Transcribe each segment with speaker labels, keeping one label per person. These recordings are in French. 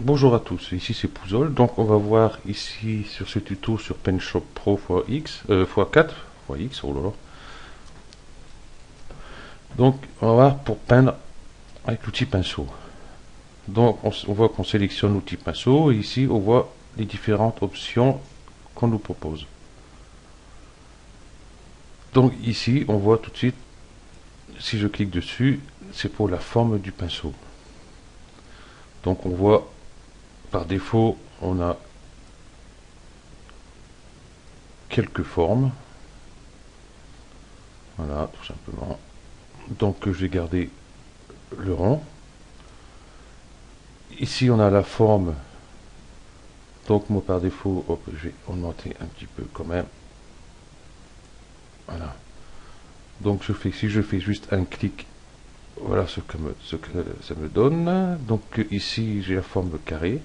Speaker 1: Bonjour à tous, ici c'est Pouzol. Donc on va voir ici sur ce tuto sur PenShop Pro x x4 x, oh là là. Donc on va voir pour peindre avec l'outil pinceau. Donc on voit qu'on sélectionne l'outil pinceau et ici on voit les différentes options qu'on nous propose. Donc ici on voit tout de suite, si je clique dessus, c'est pour la forme du pinceau. Donc on voit par défaut on a quelques formes. Voilà, tout simplement. Donc je vais garder le rond. Ici on a la forme. Donc moi par défaut, hop, je vais augmenter un petit peu quand même. Voilà. Donc si je fais juste un clic, voilà ce que ça me donne. Donc ici j'ai la forme carré.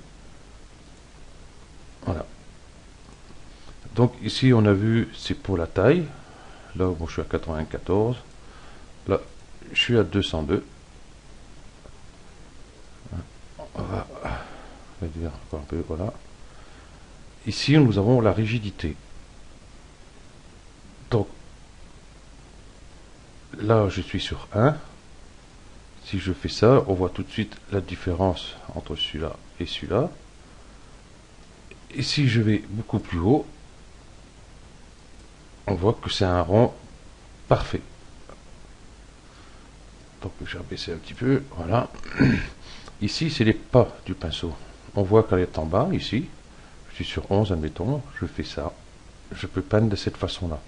Speaker 1: Voilà. Donc ici on a vu c'est pour la taille. Là bon, je suis à 94. Là je suis à 202. On va réduire encore un peu. Voilà. Ici nous avons la rigidité. Donc là je suis sur 1. Si je fais ça, on voit tout de suite la différence entre celui-là et celui-là. Et si je vais beaucoup plus haut, on voit que c'est un rond parfait. Donc je vais baisser un petit peu, voilà. Ici, c'est les pas du pinceau. On voit qu'elle est en bas, ici. Je suis sur 11, admettons. Je fais ça. Je peux peindre de cette façon-là.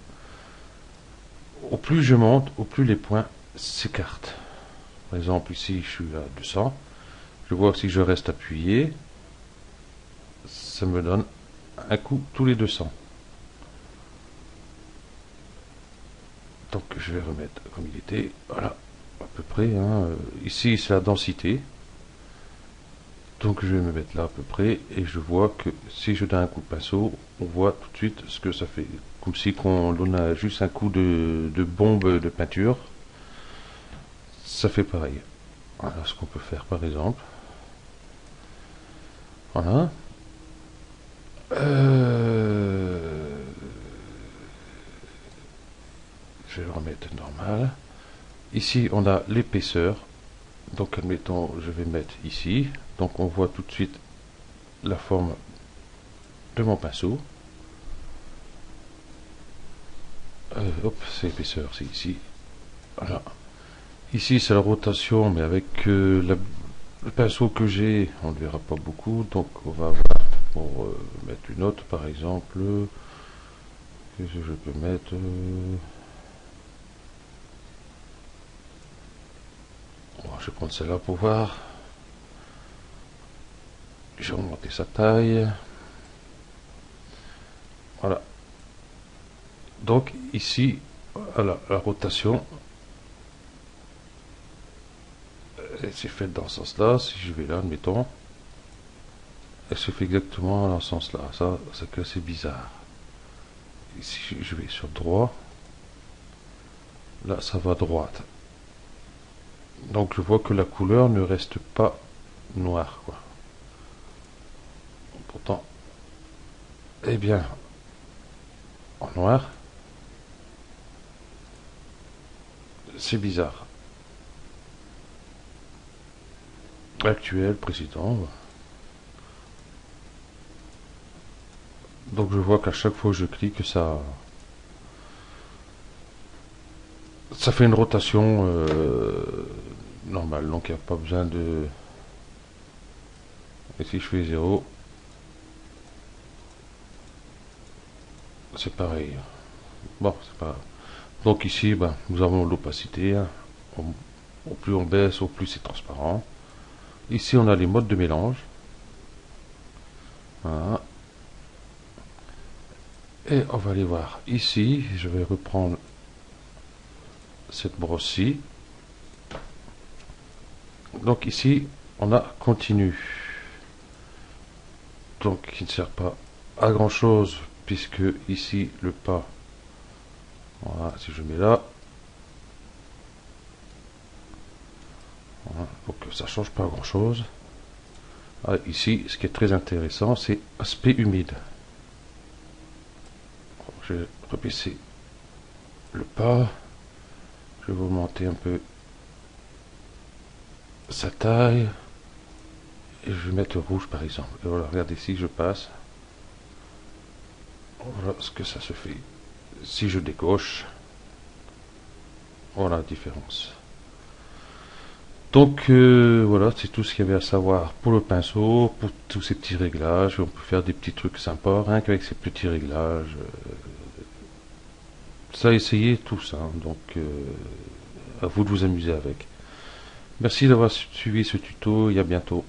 Speaker 1: Au plus je monte, au plus les points s'écartent. Par exemple, ici, je suis à 200. Je vois que si je reste appuyé, ça me donne un coup tous les 200. Donc je vais remettre comme il était, voilà, à peu près. Hein. Ici c'est la densité. Donc je vais me mettre là à peu près et je vois que si je donne un coup de pinceau, on voit tout de suite ce que ça fait. Comme si on donne juste un coup de bombe de peinture. Ça fait pareil. Voilà ce qu'on peut faire par exemple. Voilà. Je vais le remettre normal. Ici on a l'épaisseur. Donc admettons, je vais mettre ici. Donc on voit tout de suite la forme de mon pinceau. Hop, c'est l'épaisseur, c'est ici. Voilà. Ici c'est la rotation, mais avec le pinceau que j'ai, on ne verra pas beaucoup. Donc on va voir pour mettre une autre par exemple. Qu'est-ce que je peux mettre Je vais prendre celle-là pour voir. J'ai augmenté sa taille. Voilà. Donc ici, voilà, la rotation, elle s'est faite dans ce sens-là. Si je vais là, admettons, elle se fait exactement dans ce sens-là. Ça, c'est que c'est bizarre. Ici, je vais sur droit. Là, ça va à droite. Donc, je vois que la couleur ne reste pas noire, quoi. Pourtant, eh bien, en noir, c'est bizarre. Actuel, précédent. Donc, je vois qu'à chaque fois que je clique, ça fait une rotation normale. Donc, il n'y a pas besoin de... Et si je fais 0, c'est pareil. Bon, c'est pas... Donc ici, ben, nous avons l'opacité. Hein. Au plus on baisse, au plus c'est transparent. Ici, on a les modes de mélange. Voilà. Et on va aller voir ici. Je vais reprendre cette brosse-ci. Donc ici, on a continu. Donc, qui ne sert pas à grand chose, puisque ici, le pas. Voilà, si je mets là. Voilà, donc ça change pas grand chose. Ah, ici, ce qui est très intéressant, c'est aspect humide. Je vais rebaisser le pas. Je vais augmenter un peu sa taille. Et je vais mettre rouge par exemple. Et voilà, regardez ici, je passe. Voilà ce que ça se fait. Si je décoche, voilà la différence. Donc voilà, c'est tout ce qu'il y avait à savoir pour le pinceau, pour tous ces petits réglages. On peut faire des petits trucs sympas, rien qu'avec ces petits réglages. Ça a essayé tout ça, donc à vous de vous amuser avec. Merci d'avoir suivi ce tuto et à bientôt.